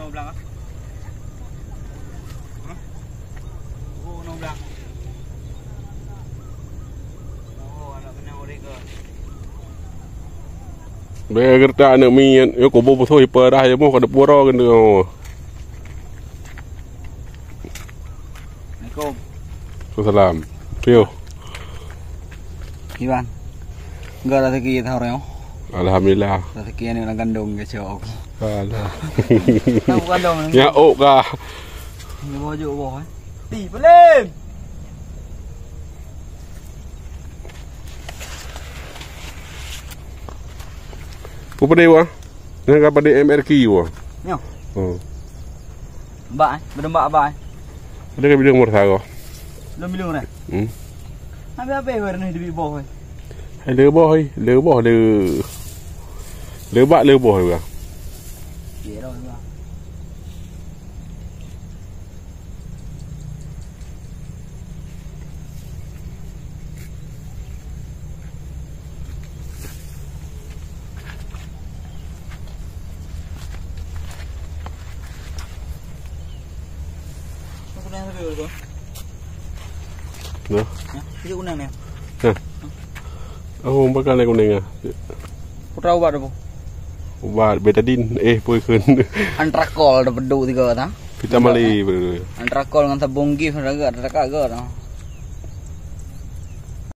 nong belang ah. Oh, nong belang. Oh, anak kena mereka. Bergerta anak minyak, yo kau bawa thôi perah je mau kada pura kena. Assalamualaikum. Salam. Pio. Iwan. Enggak ada rezeki tahu orang. Alhamdulillah. Rezeki ni nak gandung ke cok. Alah. Tahu gandung. Ya ok kah. Ni bawa je bawa. Ti pelim. Kau pada wah. Nak pada MRQ wah. Nyo. Oh. Mbak, berembak abang. Ada ke bilang murah kau? Belum bilang dah. Apa warna di bawah? Hai le boh, le bak le boh juga. Dia dah juga. Aku nak sampai dulu. Nah. Itu unang ni. Oh, bakal naik kuning ah. Putra ubat apa? Ubat betadine poi keun. Antrakol dah beduk tiga ta. Kita mali. Antrakol dengan tabung gif ada dekat ke dah.